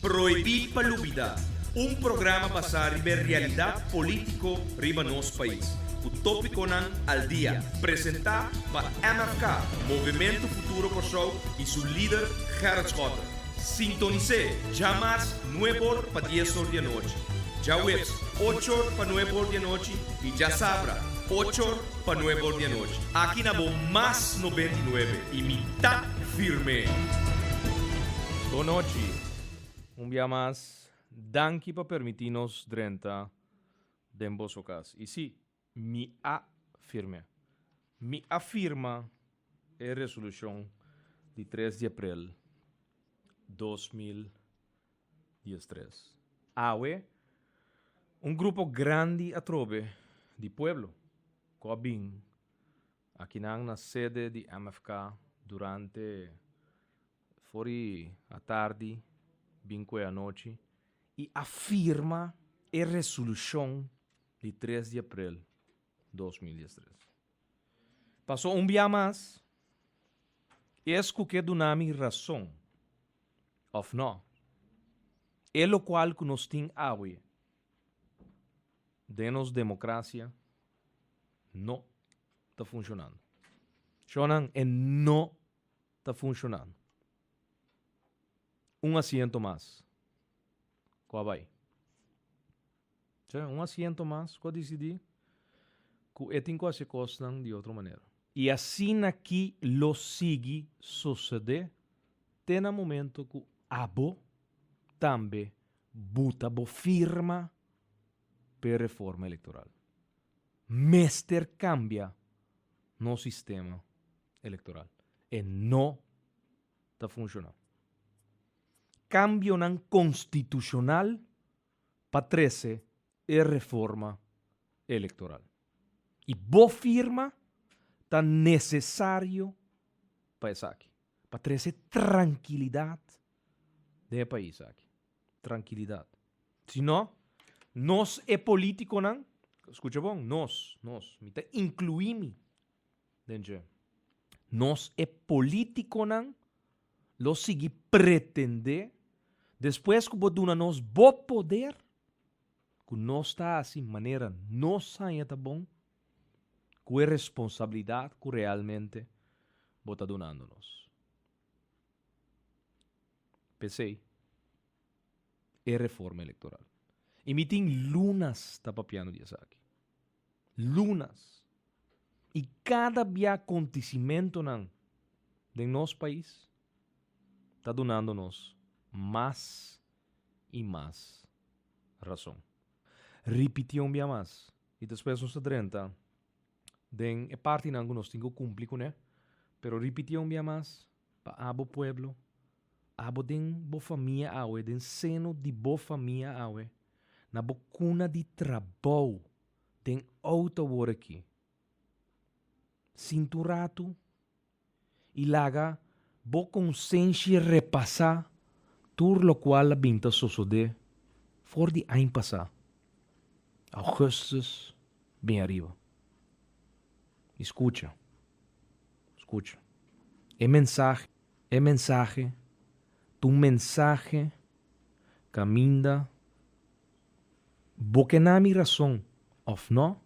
Proibir Palubida, un programa basado en realidad político riba nos país. O tópico nan al día, presentado por MFK, Movimiento Futuro Kosovo y su líder Gerrit Schotten. Sintonice, ya más 9 horas para 10 horas de noche. Ya webs, 8 horas para 9 horas de noche y ya sabrá, 8 horas para 9 horas de noche. Aquí nabo más 99 y mitad firme. Boa noite. Dia mais, danke para permitir-nos drenta den bosocas. E sim, me afirma a resolução de 3 de abril 2013. Awe, grupo grande a trove de pueblo, Coabin, aqui na sede de MFK durante fora a tarde, 5 da noite, e afirma a resolução de 3 de abril 2013. Passou dia mais, esco que donami razão, ou não, é o qual que nós temos hoje, denos democracia, não está funcionando. Shonan, não está funcionando. Asiento mais. Qual vai? Asiento mais, qual decidir? Que etinco se costam de outra maneira. E assim aqui lo sigue suceder, tem um momento que abo também buta bo firma per reforma eleitoral. Mester cambia no sistema eleitoral. E não está funcionando. Cambio nan constitucional para 13 e reforma eleitoral. E boa firma está necessário para isso aqui. Para trazer tranquilidade do país aqui. Tranquilidade. Se não, nós é político não. Escuta bom, nós, me te incluí-me. Nós é político não. Lo sigue pretender, depois que boduna nos bo poder, que não está assim maneira, não saia tá bom, que é responsabilidade que realmente bota donando nos. Pensei, é reforma eleitoral. E me tem lunas tá papiando de aqui. Lunas. E cada dia acontecimento não, de nosso país, está donando-nos mais e mais razão. Repetir dia mais. E depois nos 30, den é parte não que nós temos que cumprir com, né? Pero repetir dia mais para abo pueblo, abo den bo família awe, den seno de bo família awe, na bo cuna de trabalho, den auto work aqui. Cinturato e laga bo consciência repassar tudo o qual a binta suceder for de ano passado. Augustus, bem arriba. Escucha. É mensagem, tu mensagem caminha, bo que na minha razão, ou não,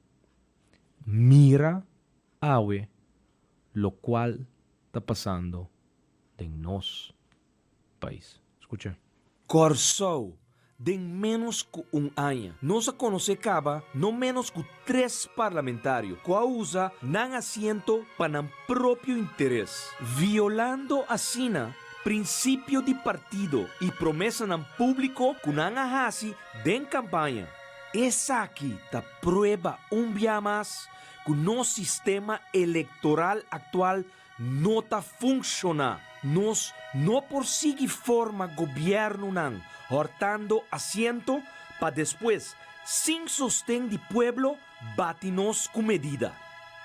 mira awe, lo qual está passando em nosso país. Escucha. Corsou, de menos que ano, nós a conhecer caba, não menos que 3 parlamentários, que usa não assento para o próprio interesse, violando assim princípio de partido e promessa no público que não ahasi de campanha. Essa aqui está prueba dia mais que nosso sistema eleitoral atual não está funcionando. Nós não por seguir forma governo não, hortando assento para depois, sem sostém de pueblo, bate-nos com medida.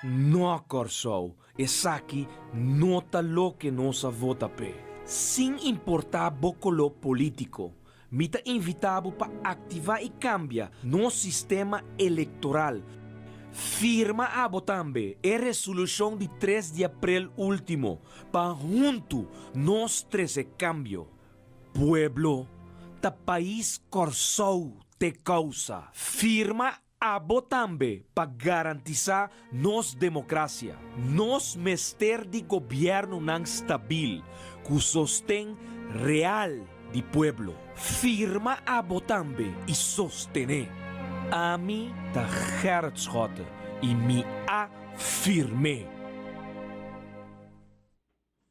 Não, Corsou, essa aqui não está lo que nossa vota pé. Sem importar bocolo político, me está invitado para ativar e cambiar nosso sistema eleitoral. Firma a Botambe a resolução de 3 de abril último para junto nós 13 cambio. Pueblo ta país corsou te causa. Firma a botambe para garantizar nos democracia. Nos mester de governo não stabil, que sostém real de pueblo. Firma a botambe e sostener. A mim ta Gertschotte e me afirme.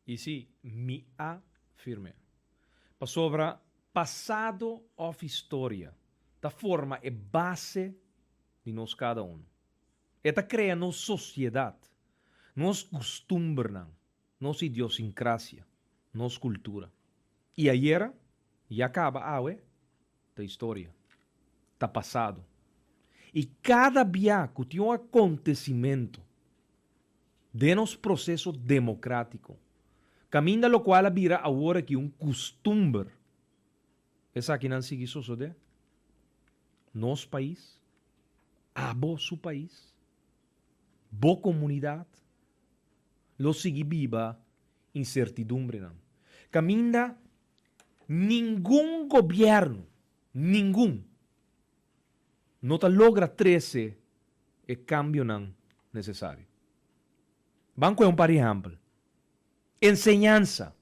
E sim, me afirme. Para sobra passado of história, da forma é base de nós cada um. Esta cria nossa sociedade, nosso costume, nossa idiosincrasia, nossa cultura. E ayer, e acaba da história, da passado. E cada dia que tem um acontecimento de nosso processo democrático, caminho lo qual vira agora que um costume. Essa aqui não sigue suceder. Nosso país, abo su país, bo comunidade, lo sigue viva incertidumbre. Não. Caminha nenhum governo, não logra 13 e cambio não necessário. Banco é par exemplo. Enseñanza.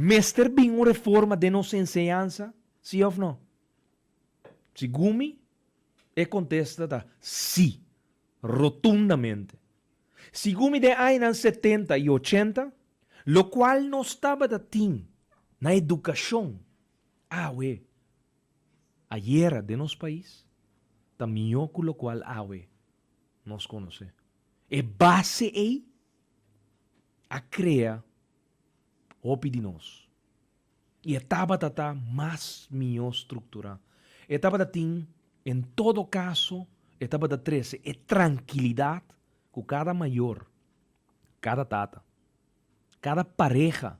Mester bem uma reforma de nossa enseñanza, sim ou não? Se Gumi contesta sim, rotundamente. Se Gumi de anos 70 e 80, lo qual não estava da na educação, ayer de nosso país, também com lo qual nos conhece. E base a criar de nós. E estava mais melhor estrutura. Estava em todo caso, estava 13, é tranquilidade com cada maior, cada tata, cada pareja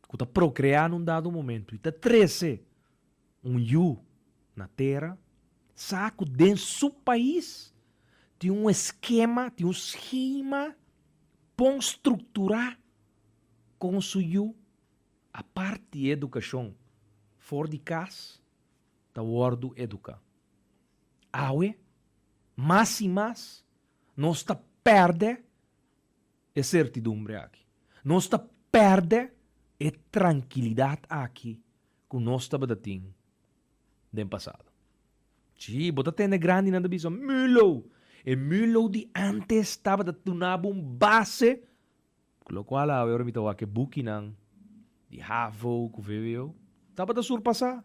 que está procriando num dado momento. E está 13, na terra, saco dentro do seu país, tem um esquema, tem um esquema bom estruturar com o seu a parte de educação fora de casa da wordo educar. Mais e mais nós está perde a certidumbre aqui. Nós está perde a tranquilidade aqui que nós estava dating no passado. Sim, bota tende grande na visão. Mulo. E mulo de antes estava dando uma base, com o qual agora me toca que bukinan de Havo, que veio, estava da surpassar.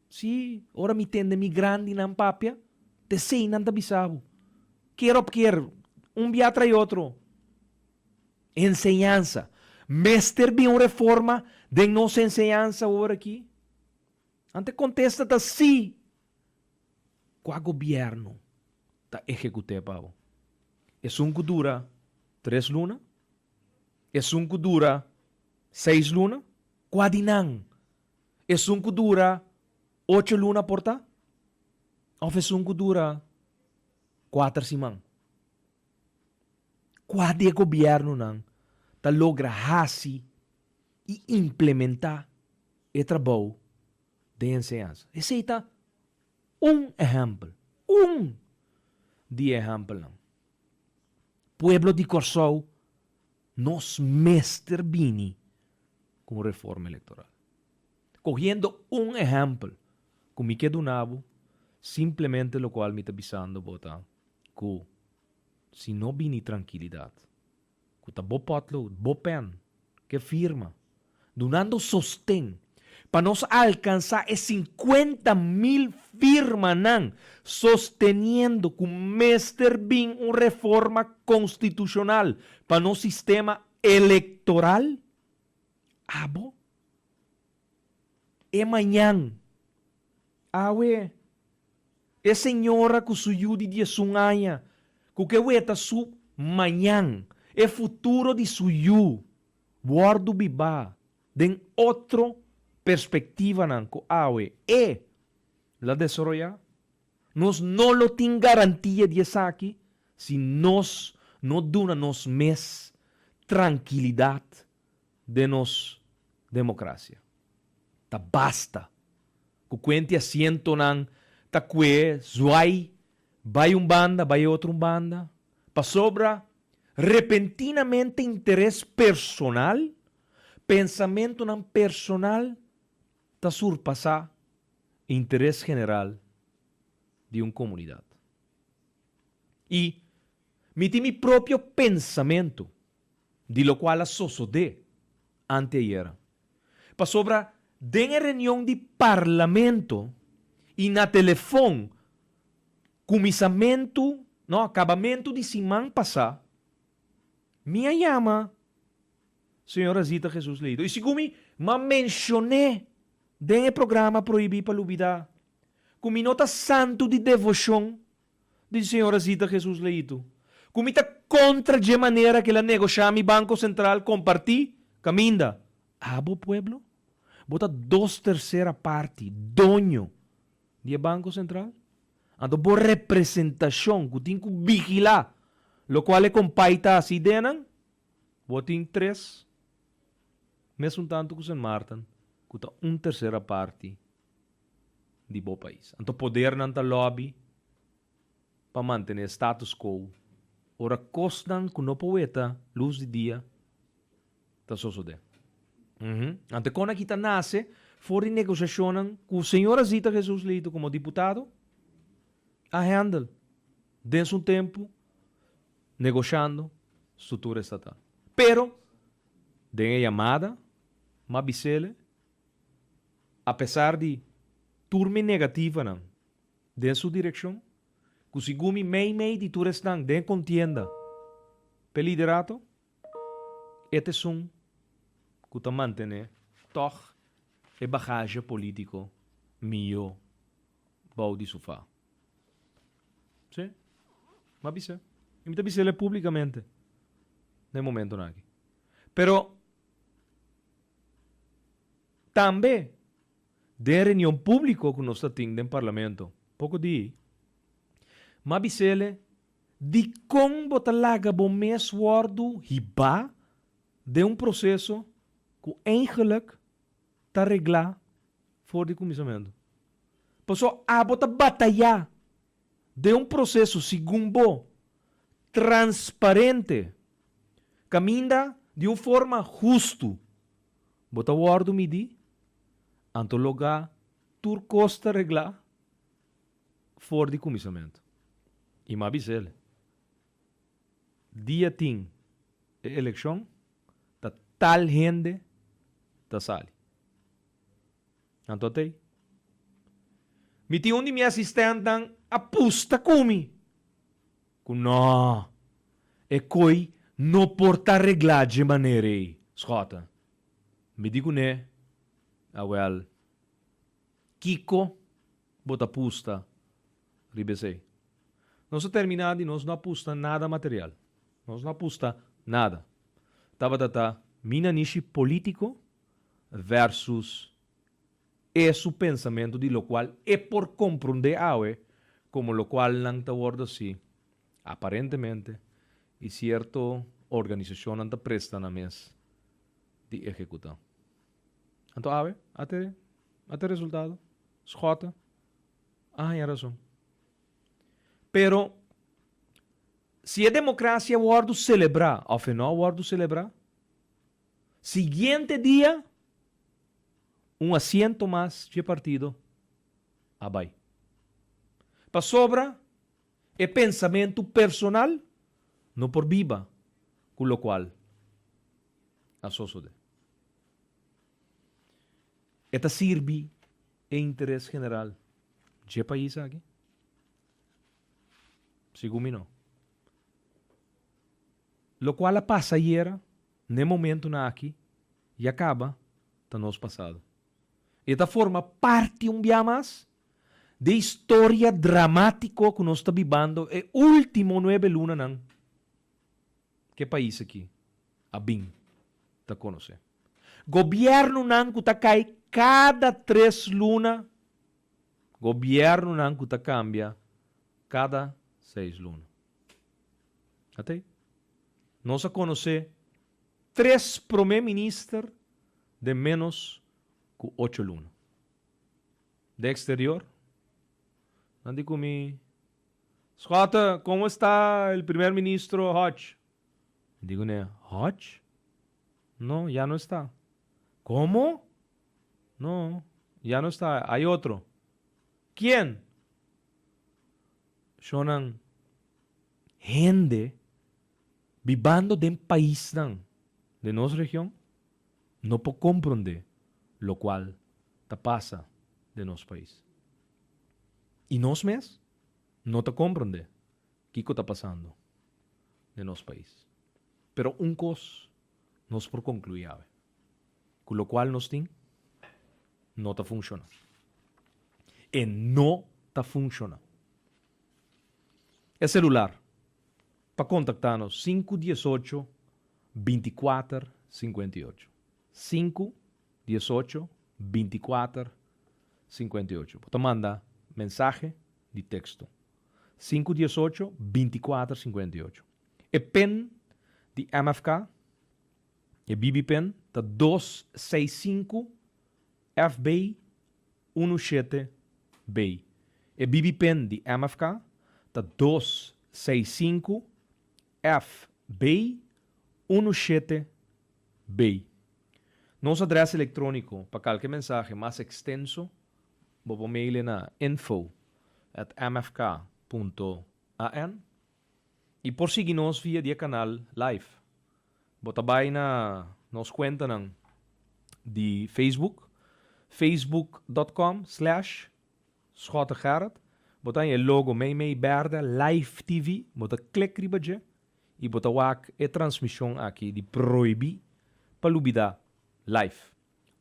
Sim, ora me tende mi grande na papia, te sei nanda bisabo. Quero, dia trai outro. Enseñanza. Mester bem uma reforma de nossa enseñanza agora aqui. Ante contesta da sim. Qual governo está executando? É que dura 3 lunas? É que dura 6 lunas? Quase não. É que dura 8 lunas por tá? Ou é que dura 4 semanas? Quase governo não está logra fazer e implementar o trabalho de enseñanza. Esse está exemplo. De exemplo não. Pueblo de Corsou, nos mester bini com reforma eleitoral. Cogiendo exemplo, como me quedo nabo, simplesmente lo qual me está avisando botar que se não bini tranquilidade, que tá bo potlo, bo pen, que firma, donando sostén para nós alcançar 50.000 firmas sosteniendo que mester bem uma reforma constitucional para nosso sistema eleitoral. Abo? É amanhã. É senhora que suiu de dia sunhanha, que weta su manhã, é futuro de suiu, guardo biba, den outro perspectiva nanco la desarrollar. Nos no lo tem garantia de essa aqui se nós não damos mais tranquilidade de nos democracia. Ta basta. Kukwenti asiento ng takwe, zuay, vai banda, vai outro banda. Pa sobra, repentinamente interesse personal, pensamento ng personal, ta surpassar interesse general de uma comunidade. E mi próprio pensamento, de lo qual associei anteayer. Pa sobra, den reunião de parlamento e na telefone, comissamento, no, acabamento de semana passada, minha chama, senhora Zita Jesus Leito. E segundo me mencionei den programa proibir para lubida, com nota santo de devoção de senhora Zita Jesus Leito. Comita contra de maneira que ela negociar mi Banco Central compartir, caminda. Abo pueblo, bota 2/3 parte, dono do Banco Central. Ando por representação, que tem que vigilar, lo qual é compaita assim denan, botin 3, mesmo tanto que San Martin, que tá 1/3 parte de bo país. Então poder nanta lobby para manter status quo. Ora costan que não poeta luz de dia, tá só de. Ante quando aqui tá nasce, fora negociação com o senhor Zita Jesus Leito como deputado, a handle, dentro um tempo, negociando estrutura estatal. Pero, den a chamada, mabicele, apesar de turma negativa, não, dentro sua direção, que segundo mei de turas não, den contienda, peliderato, este são que ta mantene toch e bagagem político mio bau de sofá. Sim? Mabicele. E me bicele publicamente. No momento aqui. Pero também de reunião pública que nós temos no parlamento, pouco de mabicele de como botalaga bom mês wordo hiba de processo que eigenlijk está reglar voor de comissamento. Passou a bota batalhar de processo segundo transparente, caminha de uma forma justa. Bota o ordo midi, anto lugar tur costa reglar for de comissamento. E mabicele. Dia ting e eleição, ta tal gente ta sali. Anto atei. Miti um de minha assistente apusta comi. No, e coi não porta reglar de maneira aí, escota. Me digo né, well, Kiko, bota pusta, ribesei. Nós terminado nós não apusta nada material. Nós não apusta nada. Tava tata, mina nishi político versus esse pensamento de lo qual é por compreender awe, como lo qual não está word assim, aparentemente, e certa organização não está presta na mesa de executar. Então, awe, até resultado, escota, tem razão. Pero, se a democracia word celebrar, ou não word celebrar, seguinte dia, assento mais de partido, abai. Para sobra, é pensamento personal, não por viva, com o qual associo. Esta sirve em interesse general de país aqui. Segundo não. Lo qual passa ayer, no momento na aqui, e acaba no nosso passado. Esta forma parte dia mais de história dramática que nós estamos vivendo e último 9 lunas não. Que país aqui? A BIM está conhecendo. Governo não que está cai cada 3 lunas. Governo não que está cambia cada 6 lunas. Até? Nós a conhecer 3 primeiro-ministros de menos ku 8 luna. De exterior, nandi kumi, Scott, ¿cómo está el primer ministro Hodge? Digo, ¿Hodge? No, ya no está. ¿Cómo? No, ya no está. Hay otro. ¿Quién? Shonan, gente vivando de un país de nuestra región, no puede comprender lo cual te pasa de nuestro país. Y nos mes no te comprende qué está pasando de nuestro país. Pero un cos nos por concluir, con lo cual nos tiene no te funciona. Y no te funciona. El celular, para contactarnos, 518 24 58. 518 24 58. Te manda mensaje de texto. 518 24 58. El PEN de MFK, el BB-PEN, está 265 FBI 17B. El BB-PEN de MFK está 265 FB 17B. Nosso endereço eletrônico para qualquer mensagem mais extenso, vou mail na info@mfk.an e por seguir-nos via dia canal live. Bota vai na nos conta de Facebook, facebook.com/Schotegerrit. Bota aí o logo Meimei Berde Live TV. Bota clique riba e bota wak e transmissão aqui de proibir para lubida live.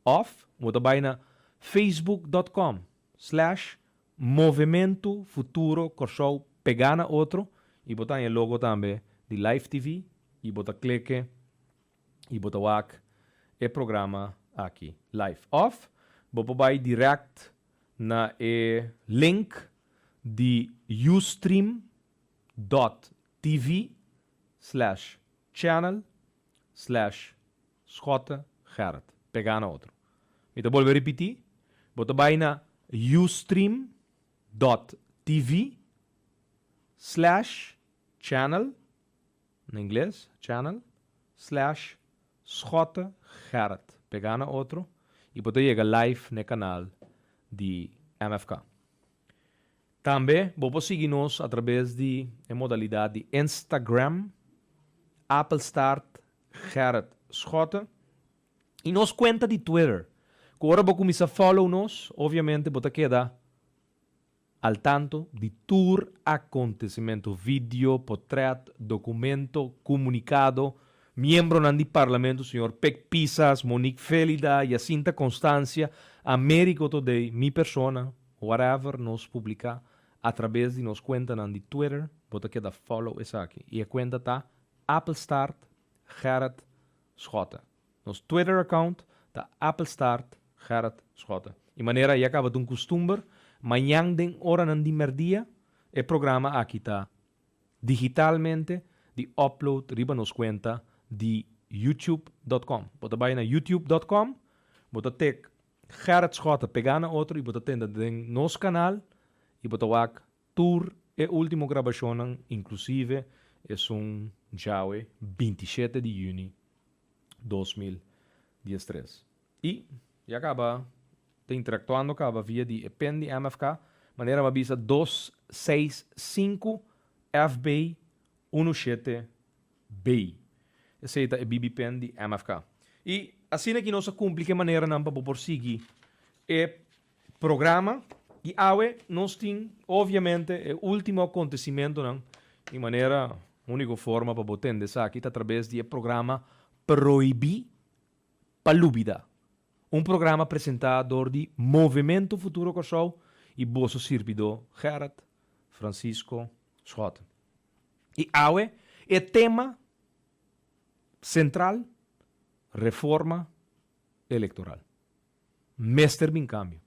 Of, bota vai na facebook.com/Movimento Futuro Corsou Pegana Outro e bota aí o logo também de Live TV e bota clique e bota wak e programa aqui live. Of, bota vai direct na link de ustream.tv/channel/Schotegerrit. Pegana outro. E te volvo a repetir. Bota vai na ustream.tv/channel, em inglês, channel/Schotegerrit. Pegana outro. E bota chega live no canal de MFK. Também vou seguir-nos através de modalidade de Instagram, Apple Start, Gerrit Schotte, e nos conta de Twitter. Que agora vou começar a follow-nos, obviamente, vou quedar al tanto de todo acontecimento, vídeo, portrait, documento, comunicado, miembro do parlamento, senhor Pec Pisas, Monique Félida, Jacinta Constância, Américo Today, mi persona, whatever, nos publicar através de nos conta de Twitter, bota que da follow essa aqui. E a conta tá Apple Start Gerrit Schotte. Nos Twitter account tá Apple Start Gerrit Schotte. E maneira já acaba de um costume, manhã den hora de merdia, o programa aqui tá digitalmente de upload riba nos conta de youtube.com. Bota vai na youtube.com, bota tek Gerrit Schotte pegana outro e bota tenda den nos canal e bota wak tour e último gravação, inclusive é já 27 de junho 2013. E já acaba te interactuando acaba via de EPEN de MFK, maneira uma visa 265 FB 17B. Essa é a BB-PEN de MFK. E assim que nós cumprimos de maneira não para prosseguir é programa e awe nós temos obviamente o último acontecimento não de maneira única forma para botar dessa aqui através do programa Proibir Palúbida, programa apresentado de Movimento Futuro Corsou e vosso servidor Gerrit Francisco Schotte. E awe é tema central reforma eleitoral. Mester bin cambio.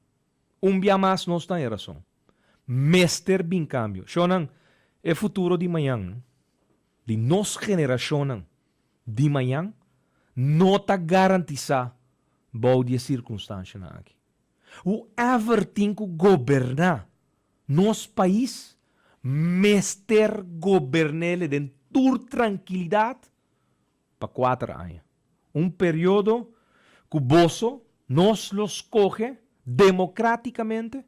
Dia mais nós tem razão. Mester bin cambio. Shonan, é futuro de manhã, de nossa geração de manhã, não está garantizado bom de circunstância na aqui. Whoever tem que governar nosso país, mester governele de tur tranquilidade para 4 anos. Período que Bozo nos los coge democraticamente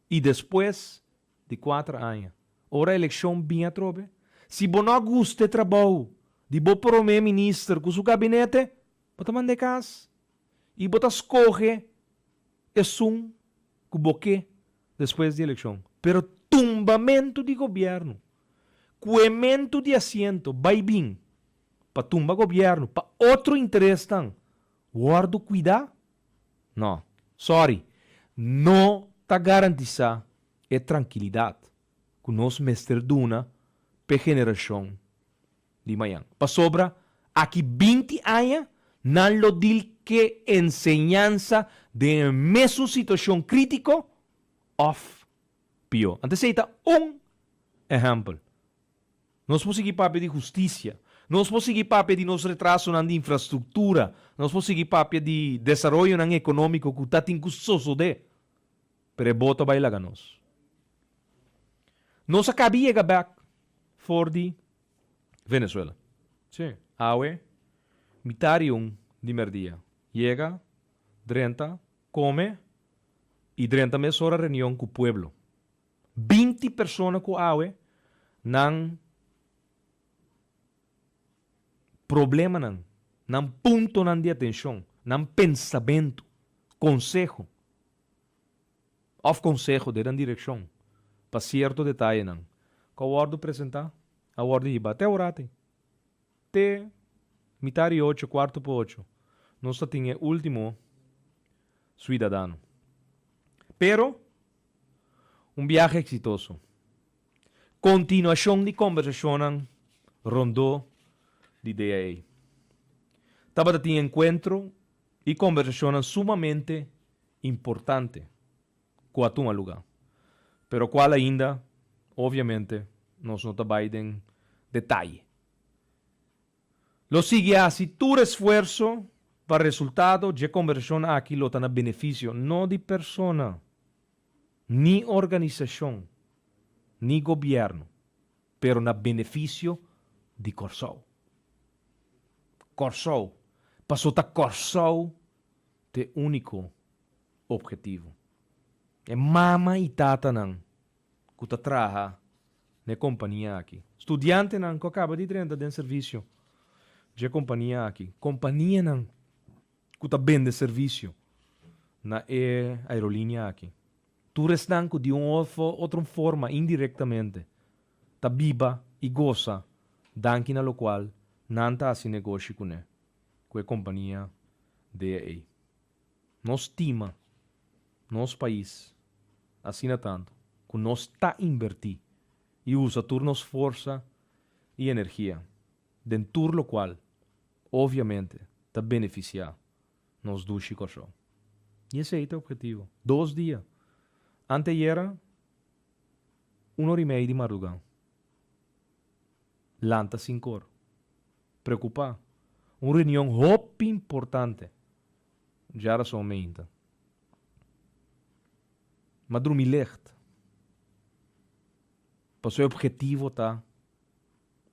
e depois de 4 anos. Ora a eleição bem a trobe. Se você não gosta de trabalho de bom primeiro-ministro com seu gabinete, você manda casa e você escolhe que você depois da eleição. Pero tumbamento de governo, coemento de assento, vai bem para tumbar governo, para outro interesse tan. Guardo cuidar? Não. Sorry. Não está garantizada a tranquilidade que nós mestre duna para geração de manhã. Para sobra, aqui 20 anos, não lo dil que enseñanza de mesma situação crítica of pior. Antes está exemplo. Nós podemos seguir papel de justiça. Nós podemos seguir papel de nos retraso na infraestrutura. Nós podemos seguir papel de desenvolvimento econômico que está tem custoso de. Pero bota vai lá nós. Nós acabamos de back for de Venezuela. Sim. Awe, mitarium de merdia. Llega, 30, come e 30 meses hora reunião com o pueblo. 20 pessoas com awe não problema não ponto não de atenção, não pensamento, consejo, consejo de direção, para certo detalhe não. Com a ordem apresentar, a ordem iba até orate, te mitad 8, quarto por 8, nós temos último cidadão. Pero viaje exitoso. Continuação de conversação rondou de DAA. Estava de encontro e conversação sumamente importante com a lugar. Pero qual ainda, obviamente, nós não trabalhamos em detalhe. Lo sigue assim, tu esforço para resultado de conversação aqui lo está benefício, não de persona, ni organização, ni governo, pero na benefício de Corsol. Corsol, passou a Corsol de único objetivo. É mama e tata não, que ta traja na companhia aqui. Estudiante não, que acaba de 30 de serviço de companhia aqui. Companhia não, que ta vende serviço na aerolínea aqui. Tu restanco de outra forma, indiretamente, ta viva e goza, danke na lo qual, nanta assim negócio com a companhia DAA. Nós estima, nosso país, assina tanto, que nós está invertir e usa turnos força e energia, dentro lo qual, obviamente, está beneficiar nos do Chicochão. E esse é o objetivo. 2 dias. Anteayer, 1h30 de madrugada. Lanta 5 horas. Preocupar. Uma reunião muito importante. Já era somente. Mas dormir lecht. Para o objetivo está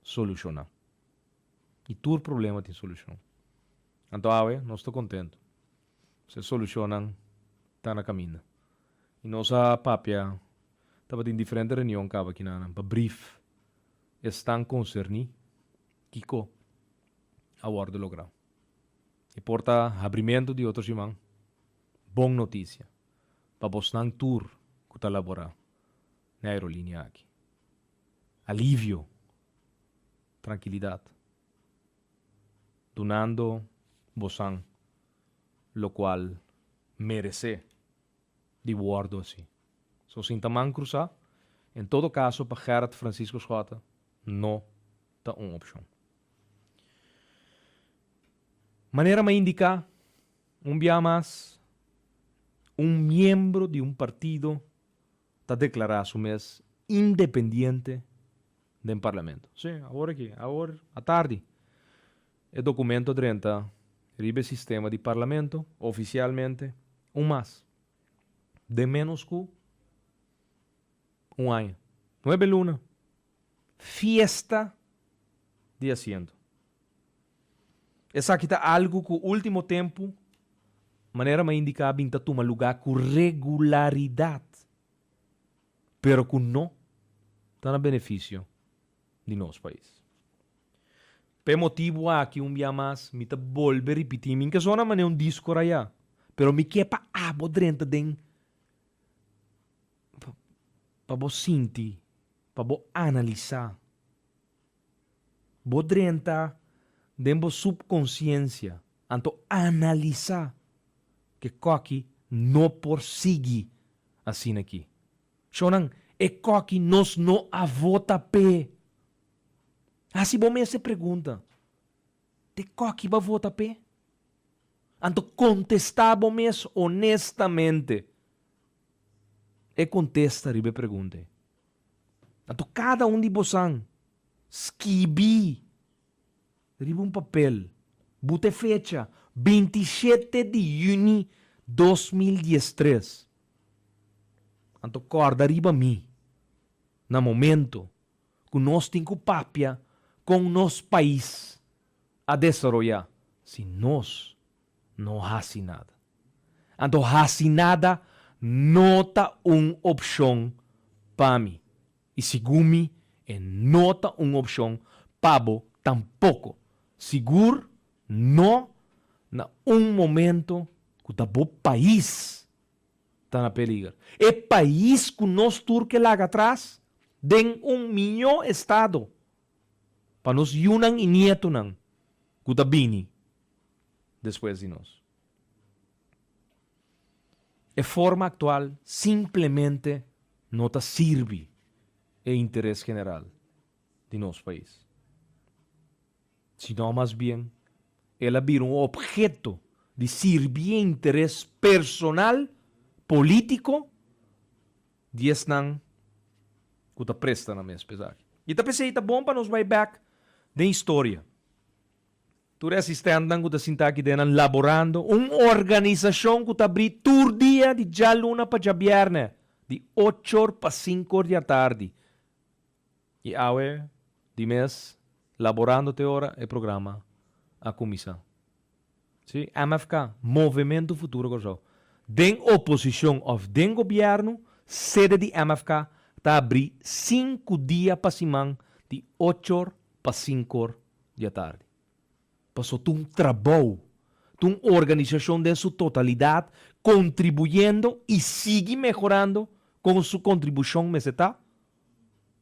solucionar. E todo problema tem solução. Então, nós estamos contentes. Se solucionam, está na caminho. E nossa papia estava em diferentes reuniões aqui para brief estão concerni Kiko a ordem lograr. E porta abrimento de outros irmãos. Boa notícia. Para você não tour que está laborar na aerolínea aqui. Alívio. Tranquilidade. Donando você lo qual merece de guardo assim. So, sintaman cruzar, em todo caso, para Gerard Francisco Schota, não está uma opção. Maneira me indicar, dia mais, membro de partido está declarado su mês independente do parlamento. Sim, agora aqui, agora, à tarde, o documento 30 ribe sistema de parlamento, oficialmente, mais. De menos que año. 9 lunas. Fiesta de asiento. Essa aqui tá algo que o último tempo, maneira me indicar, binta toma lugar com regularidade. Pero que não está no benefício de nosso país. Por motivo aqui dia mais, me tá volver repetir, minha que zona mané disco raya. Pero me quepa abo drenta den para bo sentir, para bo analisar. Bo drenta den bo subconsciência, anto analisar que coque não persigue assim aqui. Shonan, e coque nos não a vota pe. Assim bom me se pergunta, de coque va vota pe? Anto contestava mes honestamente. E contesta ribe pergunte. Anto cada de bosan escrevi ribe papel. Bute fecha 27 de junho 2013. Anto corda riba mi. Na momento que nós temos papia com nos país a desarrollar. Se nós não hasi nada. Anto hasi nada nota opção para mim. E segumi nota opção pabo tampouco. Seguro não na momento que o país está na perigo. E país que nós turque lá atrás den milhão estado para nos yunang e nieto nang que tá bini depois de nós. A forma actual simplesmente não está sirve o interesse geral de nosso país. Sino mais bem, ela vira objeto de servir interesse personal, político, de esnang que está presta na mesma pesar. E tá pensei, tá bom para nos vai back da história. Tu resistente que está sentado aqui laborando uma organização que está abrindo todo dia de já luna para viernes, de 8 para 5 da tarde. E agora, de mês, laborando até hora, o programa, a comissão. Sim? MFK, Movimento Futuro Corso. Den oposição ou den governo, sede de MFK, está abrindo 5 dias para semana, de 8 para 5 da tarde. Passou um trabalho, uma organização de sua totalidade, contribuyendo e sigue melhorando com sua contribuição meseta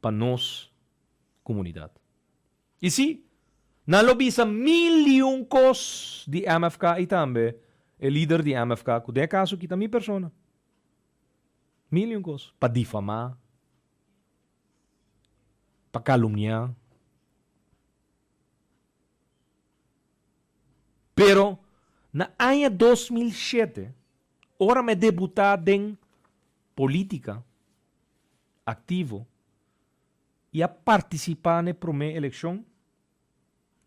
para nós, comunidade. E sim, na lobisa milhões cos de MFK e também o líder de MFK, que de caso que também persona. Milhões cos para difamar, para caluniar. Pero, na ano 2007, ora me debutar em política, ativo, e a participar na primeira eleição,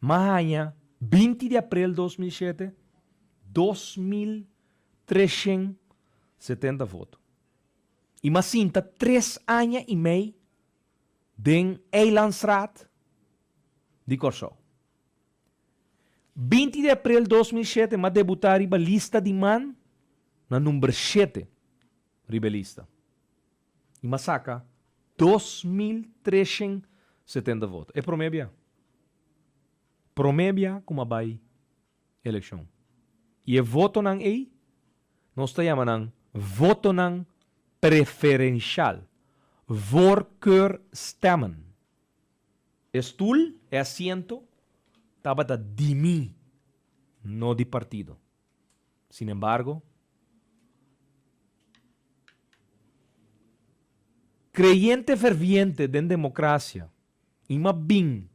mas 20 de abril de 2007, 2.370 votos. E mas sinta 3 anos e meio de Eilandsraad de Corsou. 20 de abril de 2007, mas debutar riba lista de man na número 7 riba lista. E mas saca 2.370 votos. É promédia. Promédia como vai eleição. E o voto nang aí, nós chamamos nang voto nang preferencial. Voorkeurstemmen. Stoel é asiento estaba de mí, no de partido. Sin embargo, creyente ferviente de democracia y más bien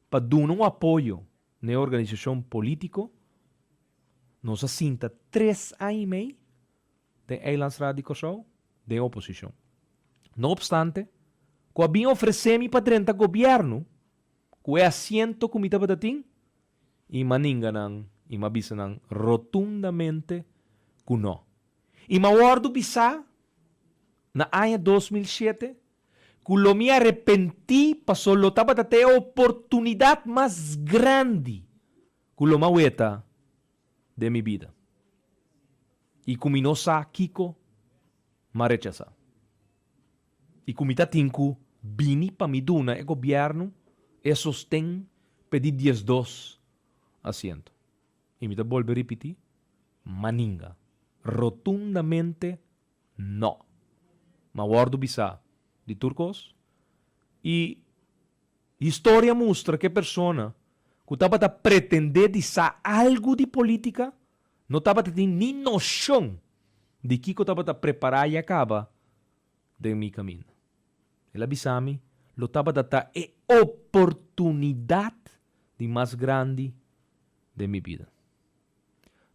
para dar un apoyo na organização político, nos assinta 3 anos e meio de Eilandsraad de Corsou de oposição. No obstante, quando bem oferecemos para dentro do governo, que é assento comida para tim, e maninga nang E mabisa ng rotundamente kuno. E mawardo bisa na aya 2007, kulo me arrepentí pasolo tabat ate oportunidad más grande kulo maweta de mi vida. E kumino sa kiko marechasa. E kumita tinku bini pamiduna e gobyerno e sostén pedir 12 asiento. E me volver a repetir, maninga, rotundamente no. Mawardo bisa de turcos e história mostra que persona que estava a pretender dizer algo de política não estava a ter nem noção de que estava a preparar e acaba de meu caminho. Ela bisami, lo estava a ter a oportunidade de mais grande de minha vida.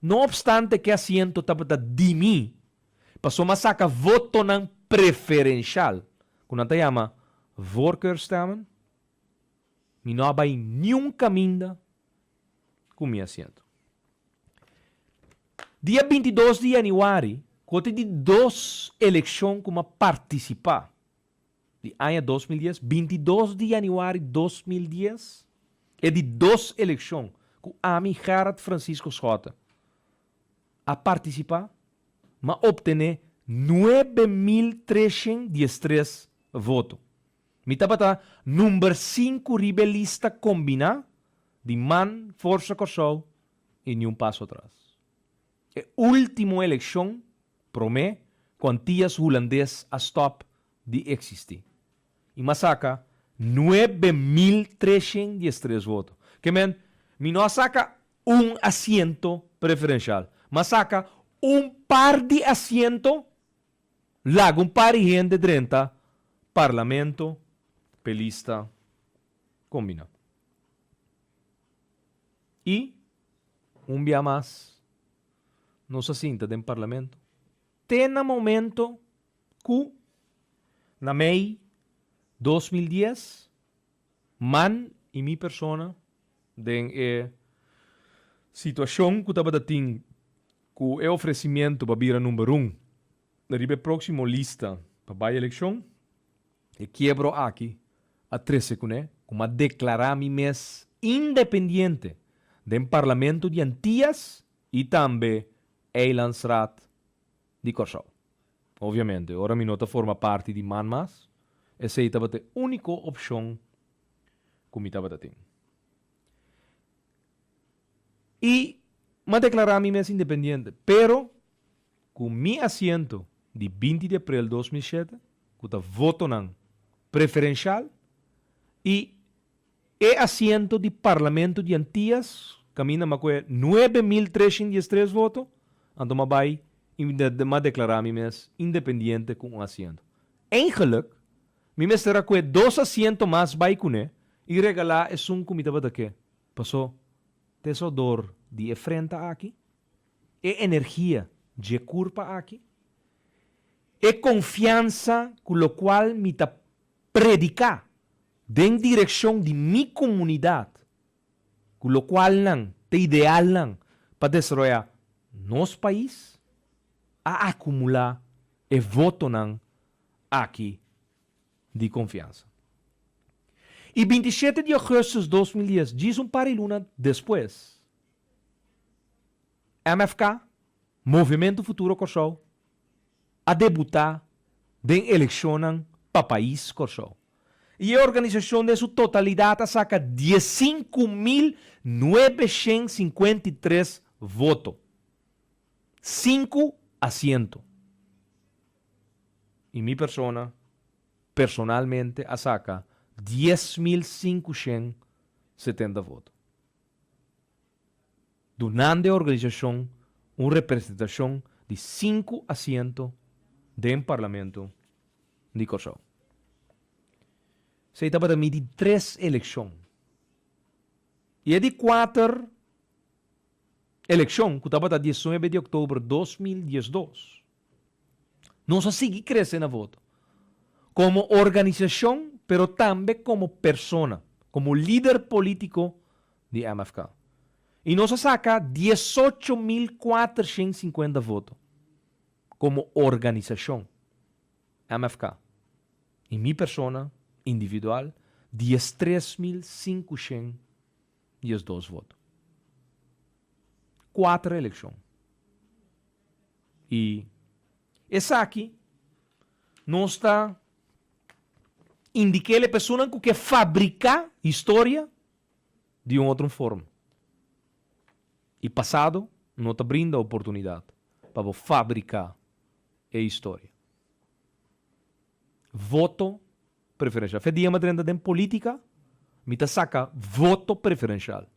Não obstante que asiento estava de mim, passou a sacar voto ng preferencial. Kung nata chama voorkeurstemmen, mi não há nenhum caminho com meu assento. Dia 22 de januari, quando de 2 eleições como participar, de ano 2010, 22 de januari 2010, é de 2 eleições com a mi Gerard Francisco Schota a participar, mas obter 9.313 votos. Mi tabata número 5 ribelista combina de man, força Corsou e nenhum passo atrás. A última eleição, promé, quantias holandês a stop de existir. E massaca 9.313 votos. Que men, mi não saca assento preferencial, mas saca par de assento, lago par de gente de 30, parlamento, pelista, combina. E, dia mais, nos assinta do parlamento, tem momento que, na May 2010, man e mi persona, den situação que estava dating com o oferecimento para vir a número 1, na próxima lista para a eleição, e quebro aqui a 13 como a declarar mi mes independente do parlamento de Antillas e também Eilandsraad de Corsou. Obviamente, ora mi nota forma parte de Manmas, essa é a única opção que me estava tendo. E me declarar mi mes independente, pero com mi assento de 20 de abril de 2007, que está voto não preferencial, e assento de parlamento de Antillas, camina ma 9.313 votos, então me vai me declarar mi mes independente com assento. Eigenlijk, mi mes terá com 2 assentos mais vai com e regalar é comida para que passou tesodor de enfrenta aqui, é energia de curva aqui, é confiança com o qual me ta predicar em direção de minha comunidade, com o qual não, te ideal não, para desenvolver nosso país, a acumular e voto não aqui de confiança. E 27 de agosto de 2010, diz par de luna depois, MFK, Movimento Futuro Corsou, a debutar em eleição para país Corsou. E a organização de sua totalidade saca 15.953 votos. 5 assentos. E minha persona, personalmente, a saca 10.570 votos. Durante a organização, uma representação de 5 assentos do Parlamento de Corsou. Se estava de 3 eleições. E é de 4 eleições, que estava de 19 de outubro de 2012. Nós seguimos crescendo a voto. Como organização, mas também como persona, como líder político de MFK. Y nos saca 18.450 votos como organización, MFK. Y mi persona individual, 13.512 votos. 4 elecciones. Y esa aquí no está indique a pessoa que quer fabricar história de outra forma. E passado não te brinda a oportunidade para fabricar a história. Voto preferencial. Fe dia madrenda de política, me te saca voto preferencial.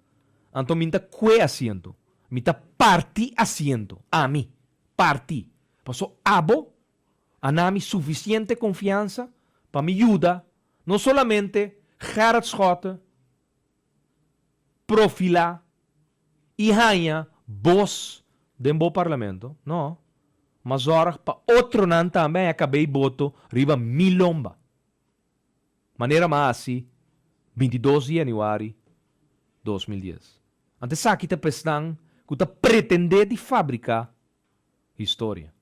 Então me te que asiento, me te parti asiento, a mim, parti. Passo abo, anami suficiente confiança para me ayuda, não solamente Gerard Schotten, profilar e ganhar voz dentro do parlamento, não. Mas agora, para outro não também, acabei voto riba milomba. Maneira mais assim, 22 de janeiro de 2010. Antes aqui te pensam que te pretende de fabricar história.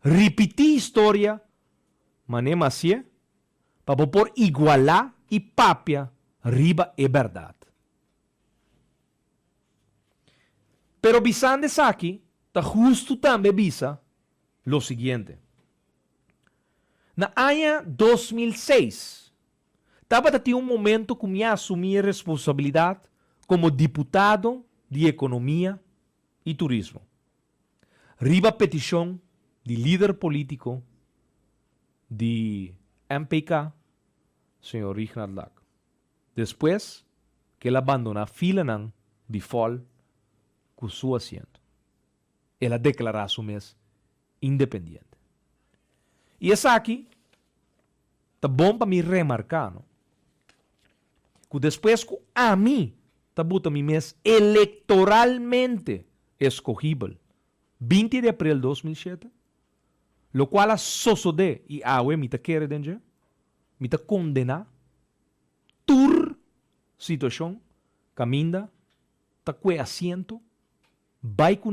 Repetir história, maneira mais assim, para por igualar e papia riba é verdade. Pero visando isso aqui, está justo também visa lo seguinte. Na ano 2006, estava tendo momento que me assumi a responsabilidade como deputado de Economia e Turismo. Riba petição de líder político de MPK, senhor Richard Lack. Depois que ele abandona a fila de FOL com seu assento. Ela declara su mês independente. E essa aqui tá bom para me remarcar, não? Que depois que a mim tá bota mi mês eleitoralmente escogível 20 de abril de 2007, lo qual a sosode e awe me tá querer danger, me tá condenar tur situação caminda tá que asiento vai com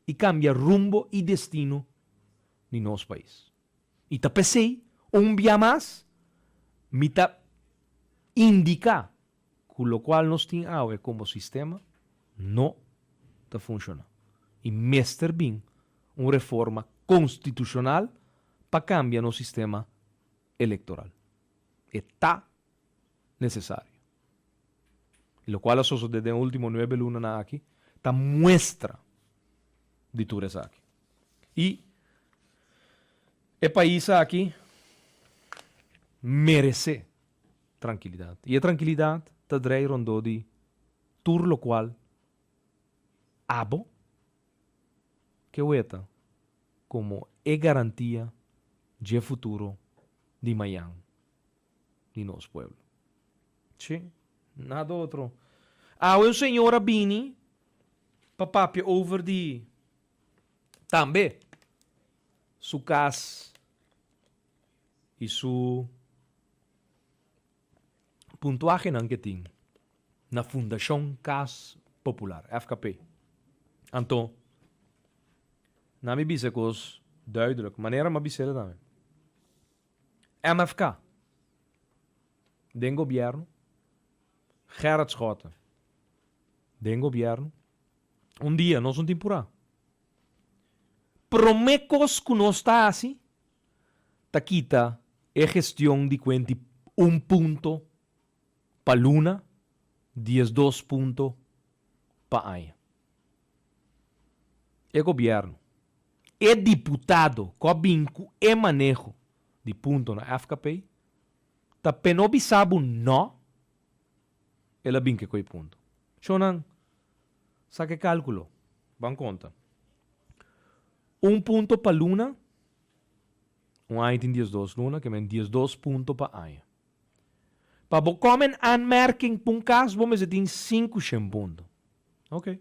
e cambia rumbo e destino de nosso país. E tá pensei, dia mais, me tá indicar que o qual nós temos como sistema não está funcionando. E mestre bem uma reforma constitucional para cambiar no sistema eleitoral. Está necessário. E o qual a sociedade desde o último 9 lunas aqui está muestra de tudo isso aqui. E o país aqui merece tranquilidade. E a tranquilidade está drei rondou de tudo o qual abo que ueta como é garantia de futuro de Miami, de nosso pueblo. Sim, nada outro. Um senhora Bini, papapia over de também su casa e su puntuagem que tem na Fundação Cas Popular, FKP. Então, na minha bisa coisa duidelijk, maneira ma bisa também. MFK, den governo, Gerard Schotten, den governo, dia nós não temporada. Promecos que não está assim, taquita é gestão de 21 para Luna, 12 para Aya. É governo. É deputado, cobinco, é manejo de ponto na FKP, tá penobisabo não, ela bem que coi ponto. Chonan, saque cálculo, van conta. Ponto para Luna, Aya tem 12 Luna, que men 12 para Aya. Para bo komen aanmerking pun caso, vamos ter 5 pontos. Ok.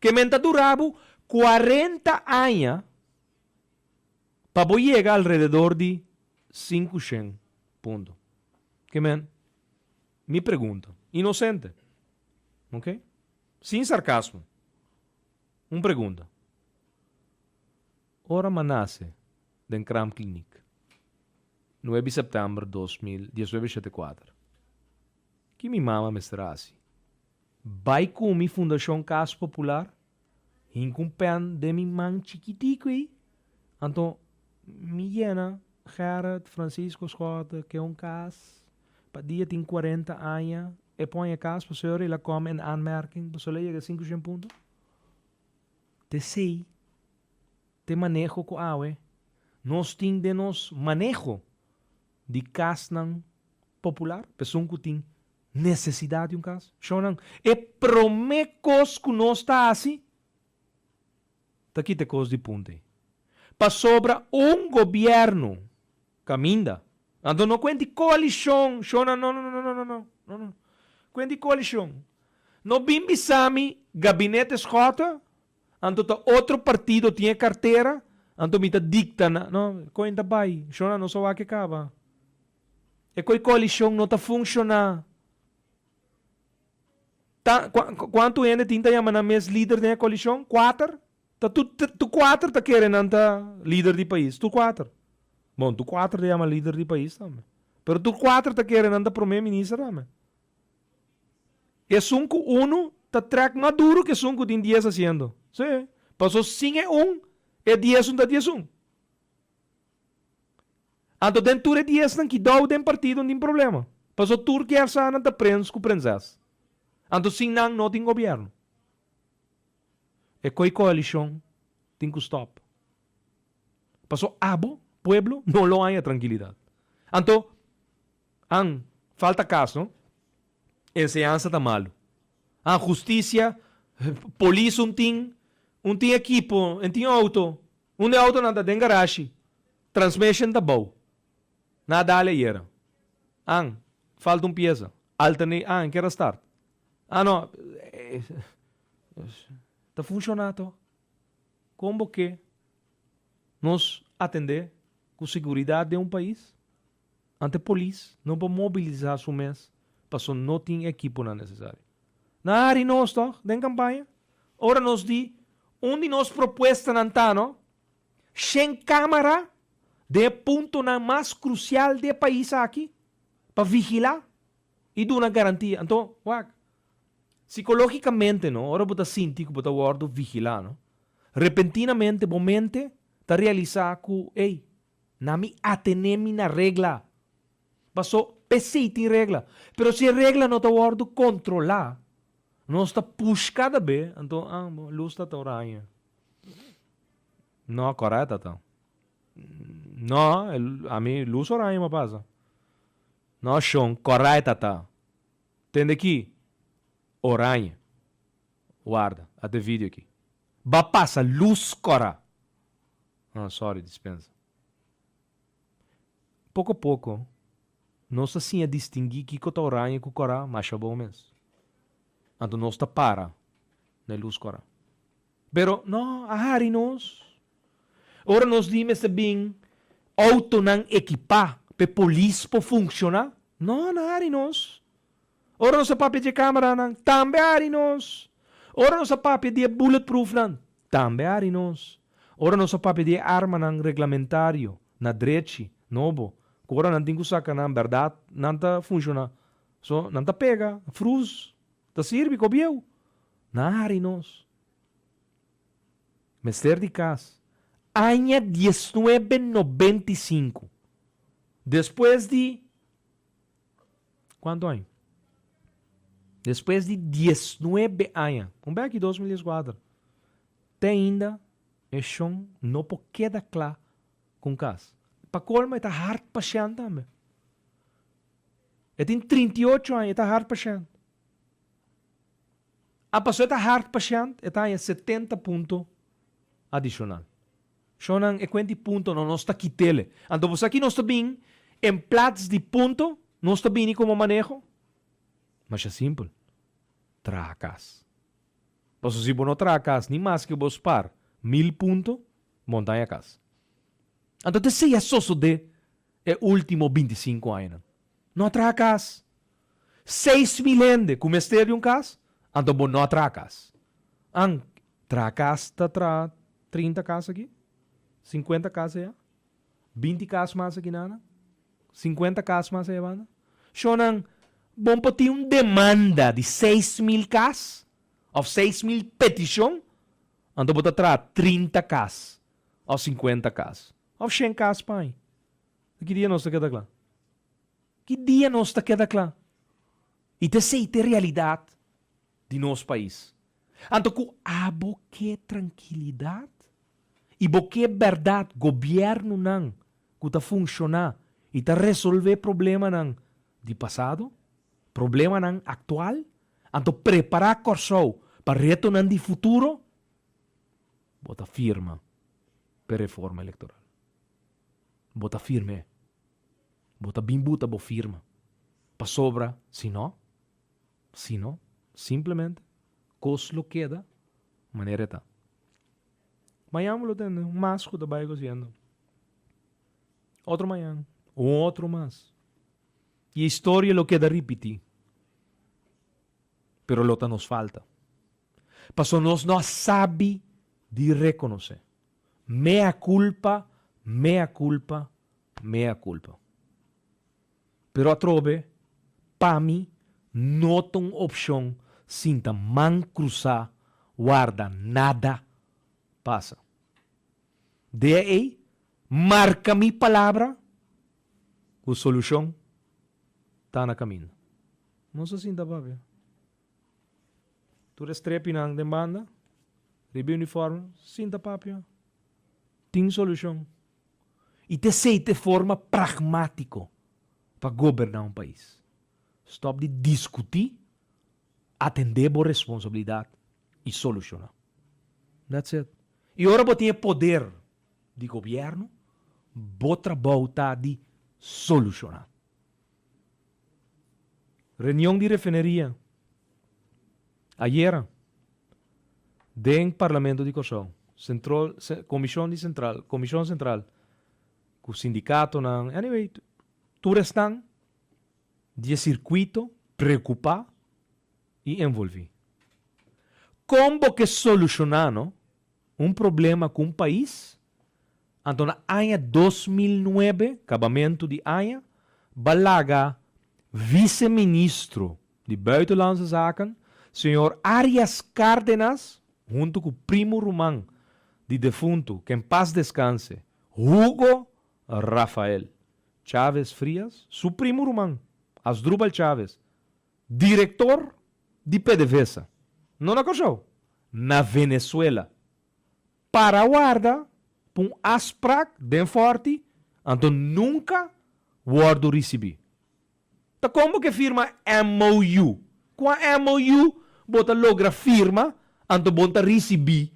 Que men tá durabo 40 anos para chegar alrededor de 500 pontos. Que men, me pergunta, inocente, ok? Sin sarcasmo. Uma pergunta. Ora manasse den Cram Clinic. 9 de setembro de 2019. Que mi mama me strasi. Vai com mi Fundação Casa Popular. Hincumpen de mi man chiquitico aí. Então, mi llena Gerard Francisco Scott, que é caso. Pa dia tem 40 anos. E põe a casa para senhor e la come em aanmerking. Para senhor llega 500 pontos. Te sei. Te manejo com awe. Nós tem de nos manejo de casa popular. Pessoa que tem necessidade de caso. Shonan. E promecos que nós está assim. Tá aqui te cos de punte. Para sobra governo. Caminda. Então não cuente coalição. Shonan, não. Quindi coalição. No bimbi sami gabinete escota, anto outro partido tinha carteira, anto mita dicta na, no, coinda bai, shona não só que acaba. E coi coalição não tá funciona. Quanto ainda tinta yama na mes líder da coalição? 4? Tu 4 tá querendo anta líder de país, tu 4. Bom, tu 4 de yama líder de país também. Pero tu 4 tá querendo anta primeiro-ministro também. E sunco uno tá track maduro que sunco tem 10 haciendo. Sí. Passou 5 é 1, e 10 tá 10 1. Anto dentro de 10 não que dá den partido não tem problema. Passou tur que é sana tá prens com princesa. Anto sin não tem governo. E coi coalição tem que stop. Passou abo, pueblo, não lo há tranquilidade. Anto, falta caso, não? Enseñanza está malo. A justiça, polícia um tem equipo, um tem auto. De auto nada tem garagem. Transmission tá bom. Nada ali era. Falta peça. Alterne, quero start. Não. Tá funcionando. Como que nós atender com segurança de país? Ante polícia, não pode mobilizar o mês. Passou não tem equipo não necessário. Na área nós toch, den campanha. Ora nos di, onde nós proposta não tá, não? Sem câmara, de ponto na mais crucial do país aqui, para vigilar e dar uma garantia. Então, psicologicamente, não? Ora bota sinti que bota word vigilar, não? Repentinamente, momente, tá realizar que, nami atenemi na regla. Passou PC tem regra. Pero se a regra não está ordo controlar, não está buscada bem, então, luz está torainha. Não, correto, tá. Não, a mim, luz oranha me passa. Não, chão, correto, tá. Entende aqui? Oranha. Guarda, até vídeo aqui. Ba passa, luz cora. Sorry, dispensa. Pouco a pouco, nós assim a distinguir que o oranha com o corá, mas é bom mesmo. Então nós está para na luz corá. Pero não, a nós. Ora nós dimos bem auto não equipar para polícia para funcionar. Não, nós. Ora nós papel de câmera não, também nós. Ora nós papel de bulletproof não, também nós. Ora nós papel de arma não regulamentário na direita, novo. Agora não tem que usar, na verdade, não está funcionando. So, não está pega, fruz, está serve, cobieu. Nada, nós. Mestre de casa. Ano 1995. Depois de... Quanto ano? Depois de 19 anos. Vamos ver aqui, 2004. Tem ainda, é chão, não pode quedar claro com casa. Para colma, está hard paciente também. Tem 38 anos, está hard paciente. A pessoa está hard paciente, está em 70 pontos adicional. Shonan é quanti pontos não está quitele. Então, você aqui não está bem, em platos de ponto, não está bem como manejo. Mas é simples. Tracas. Posso se não tracas, nem mais que vos par 1000 pontos, montanha a casa. Então, se é só de último 25 anos. Não tracas. 6 mil ende, como este de um caso, Anto bo no atracas. Ang tracas tra 30 casas aqui? 50 casas ya? 20 casas mais aqui nana? 50 casas mais aí, banda? Shonang, bom pa ti demanda de 6,000 casas? Of 6,000 petição? Anto bo tra 30 casas. Of 50 casas. Of 100 casas, pai. Que dia nós está queda claro? Que dia nós está queda claro? E te sei te realidade de nosso país. Anto ku abo que tranquilidade e bo que verdade governo nang que ta funcionar e ta resolver problema nang de passado, problema nang atual, anto preparar corso para reto nang de futuro, bota firma per reforma eleitoral. Bota firme. Bota bimbuta bo firma. Pa sobra, se não, simplesmente, cos lo queda, maneira está. Amanhã lo tem um masco da bairro fazendo. Outro amanhã, outro mais. E a história lo queda repetir. Pero lota nos falta. Passo nós não sabe de reconhecer. Mea culpa, mea culpa, mea culpa. Pero a trove, para mim, não tem opção sinta man cruzar, guarda, nada passa. De aí, marca mi palavra, a solução está na caminho. Não se sinta para tu restrepi na demanda, ribe uniforme, sinta papia. Tem solução. E te sei de forma pragmático para governar um país. Stop de discutir, atender a responsabilidade e solucionar. That's it. E agora você tem poder de governo, você volta de solucionar. Reunião de refineria. Ayer, den Parlamento de Kosovo, Comissão Central, com o sindicato, anyway, tudo estão de circuito, preocupar e envolver. Como que solucionar problema com um país? Então, na ano 2009, acabamento de ano, balaga vice-ministro de Buitenlandse Zaken, senhor Arias Cárdenas, junto com o primo Román de defunto, que em paz descanse, Hugo Rafael Chávez Frias, su primo Román, Asdrúbal Chávez, diretor de PDVSA, não na Kosovo, na Venezuela, para guarda, um asprac bem forte, então nunca guardo recebi. Então como que firma MOU? Com a MOU, bota logra firma, então bota recebi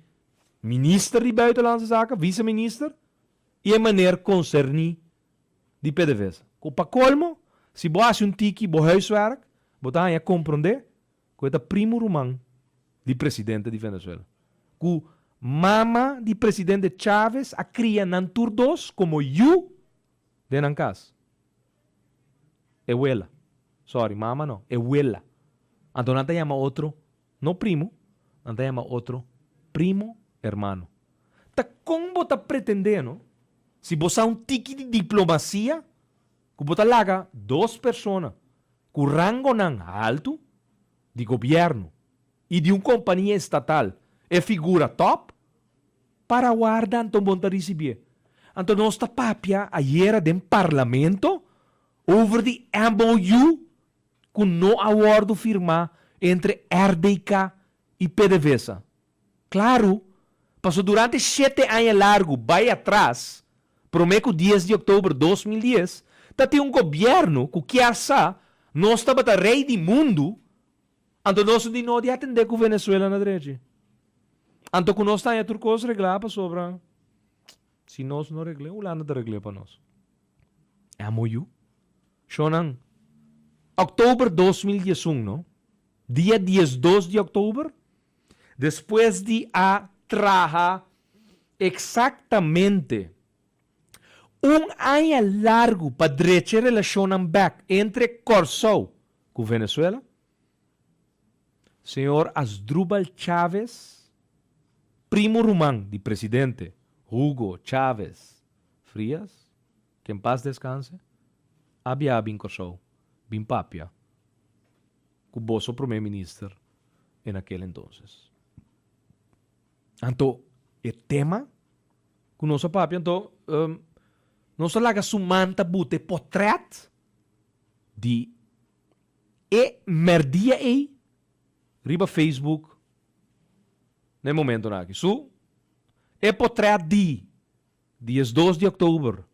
ministro de Buitenlandse Zaken, vice-ministro, e a maneira concerni de PDVSA. Para colmo, se você um tiki, bo huiswerk, bota a compreender que é o primo Román de presidente de Venezuela. Que mama de presidente Chávez a cria nantur dos como you de nancas. Abuela. Sorry, mama não. Abuela. Então não te llama outro, não primo, não te llama outro primo hermano. Tá como tá pretendendo, se você um tiki de diplomacia, que você laga duas pessoas com rango não alto de governo e de uma companhia estatal é figura top para guardar então bom receber. Então nós está papia ayer de parlamento over the MOU com no acordo firmar entre RDK e PDVSA. Claro, passou durante 7 anos largo, vai atrás, prometo 10 de outubro de 2010, tem um governo que asa, nós estamos rei do mundo, então nós não de atender com Venezuela na direita. Então que nós estamos turcos reglar para sobra, se nós não reglamos, o lado não regla para nós. MOU? Shonan, outubro de 2011, no? Dia 12 de outubro, depois de trabalhar exatamente ano largo para direita relação back entre Kosovo com Venezuela, Senhor Asdrúbal Chávez, primo rumán de presidente Hugo Chávez Frias, que en paz descanse, había bin corso, bin papia, cuboso primer ministro en aquel entonces. Anto, el tema, que nossa papia, anto, nossa laga sumanta bute portret de merdia riba Facebook, no momento na aqui. Portret de dias 2 de outubro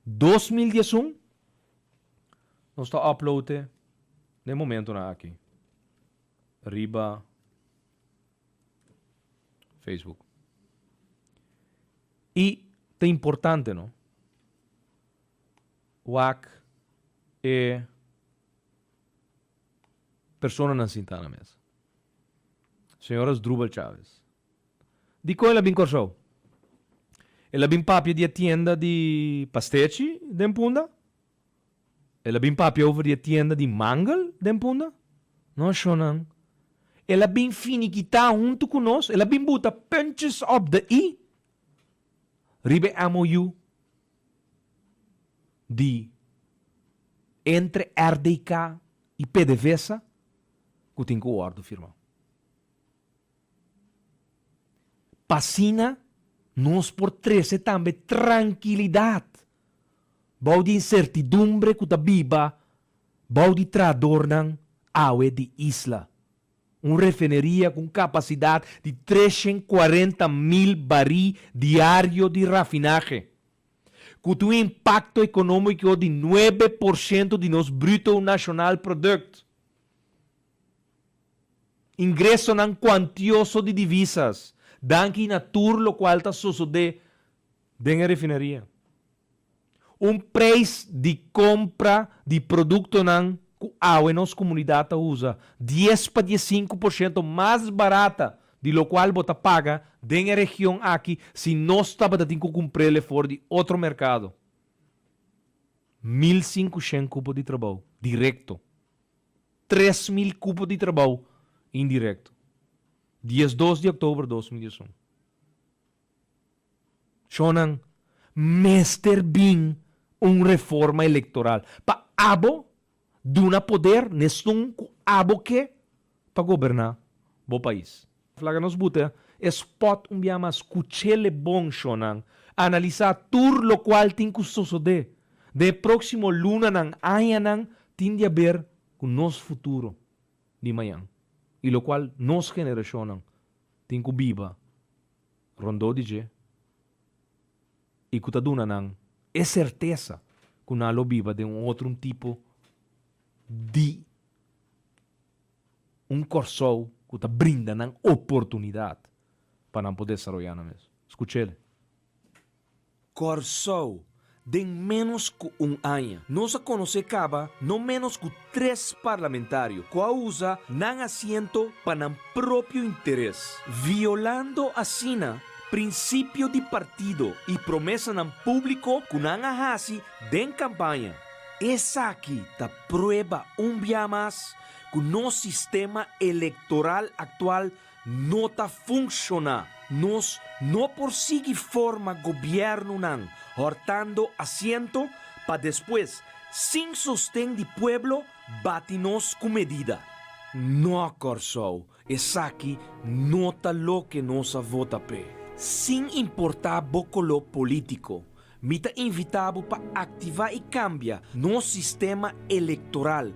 2011, nós está upload no momento na aqui. Riba Facebook. E é importante, não? WAC é persona na cinta na mesa. Senhora Asdrúbal Chávez. Di ko ela bin corso. Ela bin papia di tienda di pasteci den punda? Ela bin papia over di tienda di mangal den punda? No, shonan. Ela bin finiquita junto con nós. Ela bin buta punches of the i. Ribe MOU di entre RDK e PDVSA que tem que o ordo firma. Pasina nos por 13 também tranquilidade. Bau de incertidumbre que ta biba, bau de tradornan aue de isla. Refineria com capacidade de 340.000 barris diário de rafinagem, com um impacto econômico de 9% de nosso bruto nacional produto. Ingresso não quantioso de divisas, danke na tour lo qual está sucedendo na refineria. Preço de compra de produto não a nossa comunidade usa 10 para 15% mais barata de lo qual você paga na região aqui se nós estamos tendo que comprar fora de outro mercado. 1.500 cupos de trabalho direto. 3.000 cupos de trabalho indireto. Dias 2 de outubro de 2011. Shonan, Mr. Bean, reforma eleitoral. Pa abo de uma poder nestum abo que para governar o país. Flaga nos buta, spot dia mais cuchele bom shonan, analisar tur lo qual tem que suceder. De próximo luna nang ayanang tinde a ver com nosso futuro de manhã. E lo qual nos geração tem que viva rondou de je. E que ta duna nang é certeza que não lo viva de outro tipo de corso que te brinda uma oportunidade para não poder desarrollar na mesa. Escute-le. Corso, de menos que ano, nós conhece caba no menos que 3 parlamentários que usa não assento para o próprio interesse, violando assina princípio de partido e promessa no público que não hasi den campanha. Essa aqui ta prueba dia mais que o nosso sistema eleitoral atual não está funcionando. Nós não por seguir forma governo não, hortando assento para depois, sem sostén de pueblo, bate-nos com medida. Não, Corso, essa aqui não está lo que nos vota pe. Sem importar bocolo político, me está invitado para ativar e cambiar nosso sistema eleitoral.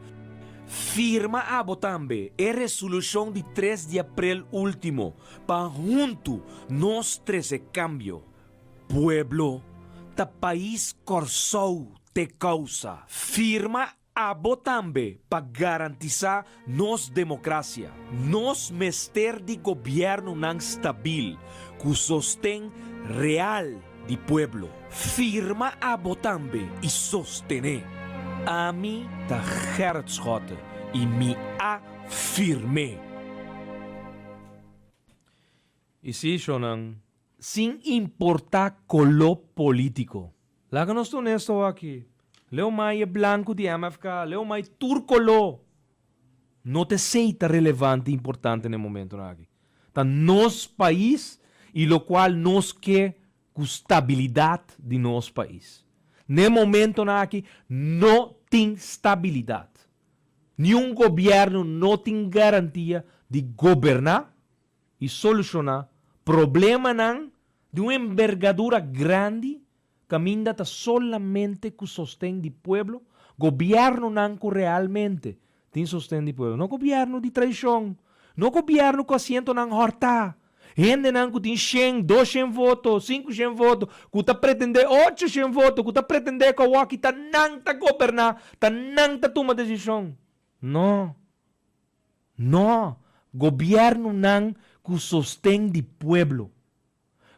Firma a Botambe a resolução de 3 de abril último para junto nós 13 cambio. Pueblo, ta país Corso te causa. Firma a Botambe para garantizar nos democracia. Nos mester de governo não stabil, que sostém real de pueblo. Firma a Botambe e sostener. A mim ta hertschotte e me afirme. E sim, Shonan, sem importar color político. Lá que nós estamos honesto aqui. Leo mais branco de MFK, leo mais turcolo. não te aceita relevante e importante no momento aqui. Então, nosso país e lo qual nós quer com estabilidade de nosso país. No momento aqui não tem estabilidade. Nenhum governo não tem garantia de governar e solucionar problemas de uma envergadura grande que ainda está solamente com sostém do povo. Governo não que realmente tem sostém do povo. Não governo de traição. Não governo que assento não horta. Gente não que tem 100, 200 votos, 500 votos, que está pretender 800 votos, que está pretender que o aqui está não está governar, está não está tomar decisão. Não. Não. Governo não que sostém do povo.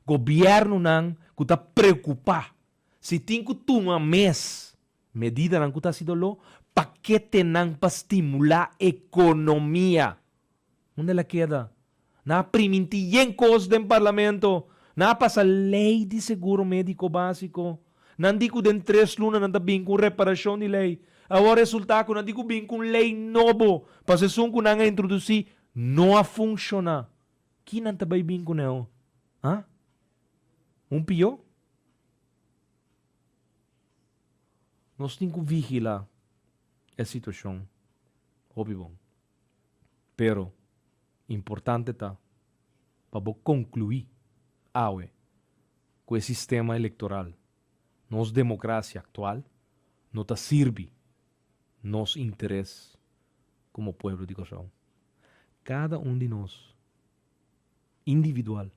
Governo não que está preocupado. Se tem que tomar medida não que está sendo lá, paquete não para estimular a economia. Onde ela queda? Na primitiva coisa do parlamento. Na passa lei de seguro médico básico. Não digo de 3 lunas não está bem com reparação de lei. Agora resulta que não digo bem com lei novo. Para se que não introduzir, não funciona. Que não está bem com ele? Hã? Pior? Nós temos que vigilar a situação. Óbvio bom. Pero, importante está para concluir com o sistema eleitoral. Nossa democracia atual não está serve nosso interesse como povo de coração. Cada de nós, individual,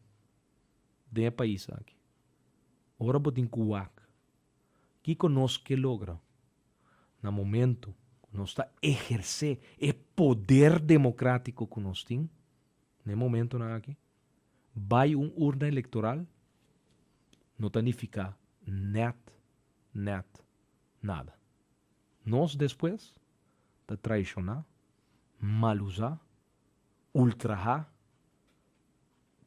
de país aqui, ora botem cuac, que conosco que logra, no momento que nós está exercer o poder democrático que nós temos, no momento aqui, vai urna eleitoral, não tanificar nada. Nós depois, de traicionar, mal usar, ultrajar,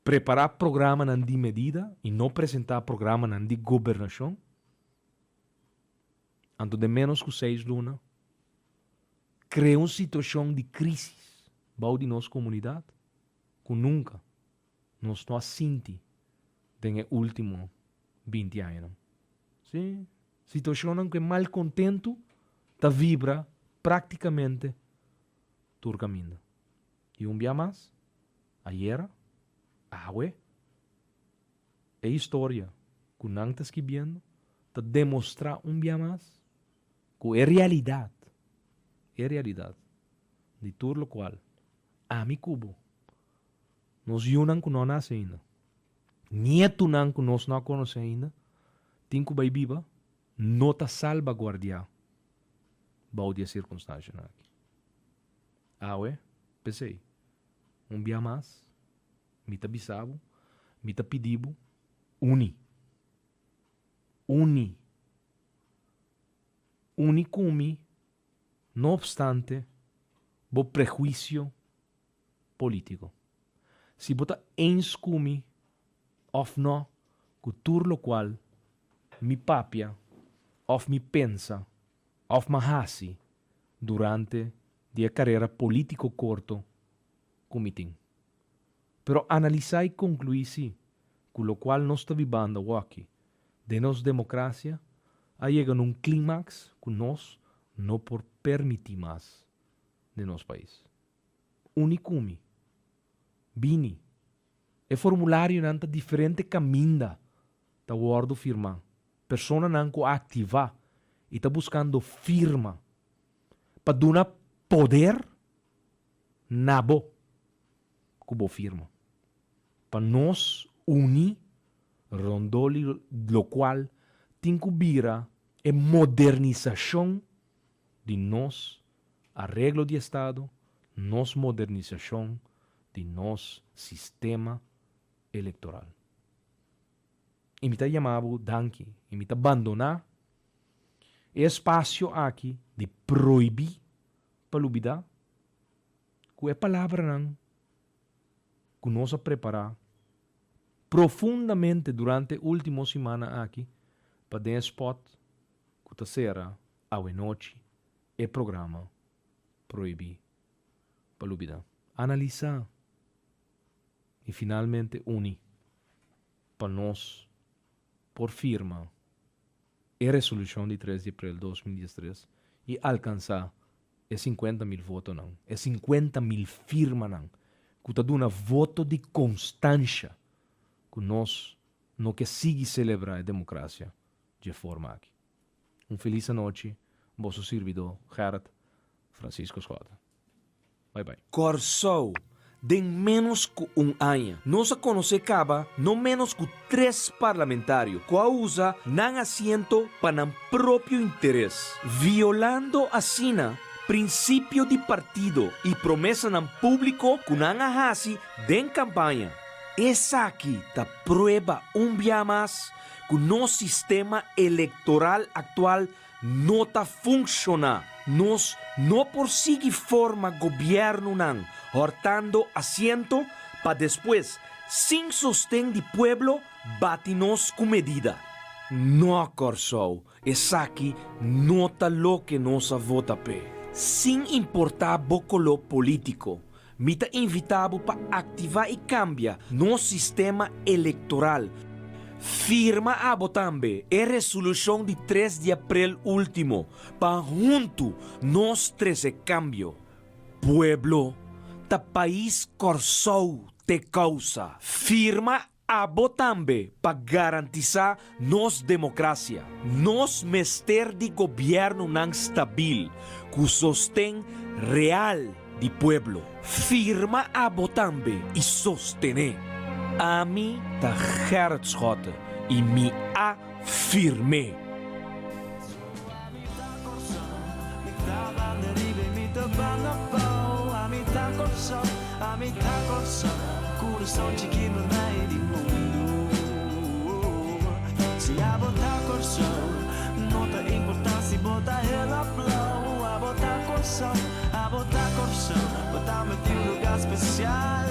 preparar programa de medida e não apresentar programa de governação, antes de menos que 6 lunas, cria uma situação de crise de nossa comunidade que nunca nós não senti nos últimos 20 anos. Sim, situação em que mal contento está vibra praticamente todo caminho. E dia mais, ayer, a história que não está escrevendo está demonstrar dia mais que é realidade de tudo o qual a mi cubo nós unam que não nasce ainda. Nieto não que nós não conhecemos ainda, tem que vai viva, não está salvaguardiar a circunstância aqui. Pensei, dia mais, me está bisabo, me está pedido, uni cumi, não obstante, o prejuízo político. Se bota cumi, of no, que tudo o qual me papia, of me pensa, of me hasi, durante a carreira político curto que me tem. Pero analisar e concluir que o qual nós está vivendo aqui, de nossa democracia, chega num clímax que nós não por permitir mais de nosso país. Unicumi, bini, é formulário não está diferente caminho da guardo firma. Persona não que ativar e está buscando firma para dar poder nabo que firma. Para nós unir rondoli lo qual tem que vira a modernização de nós arreglo de Estado, nossa modernização de nosso sistema eleitoral. E me está chamando danke, e me está abandonar espaço aqui de proibir para olvidar que é palavra não que nós a preparar profundamente durante a última semana aqui para dar spot que será à noite e programa proibir palubida. Analisar. E finalmente unir para nós, por firma, a resolução de 3 de abril de 2013 e alcançar 50.000 votos não. 50.000 firmas não. Que está dando voto de constância que nós não que sigue celebrar a democracia de forma aqui. Feliz noite, vosso servidor, Gerard Francisco Schroeder. Bye bye. Corsou, de menos que ano, nós conhecemos no menos que 3 parlamentários que usam não assento para o próprio interesse, violando assim princípio de partido e promessa no público que não hasi de campanha. Essa aqui da prueba dia mais que nosso sistema eleitoral atual não está funcionando. Nós não prosseguimos forma governo não, hortando assento para depois, sem sostém de pueblo, bate-nos com medida. Não, Corsou, essa aqui não está lo que nós vota pé. Sem importar bocolo político, me está invitado para ativar e cambiar nosso sistema eleitoral. Firma a botambe a resolução de 3 de abril último, para junto nós treze cambio. Pueblo, ta país Corsou te causa. Firma a botambe para garantizar nos democracia. Nos mester de governo não stabil, que sostém real de pueblo. Firma a botambe e sostener. A mim da Gerard Schroeder e me afirmei. Se a botar corção, não tem importância, botar ela blow. A botar corção, botar-me de lugar especial.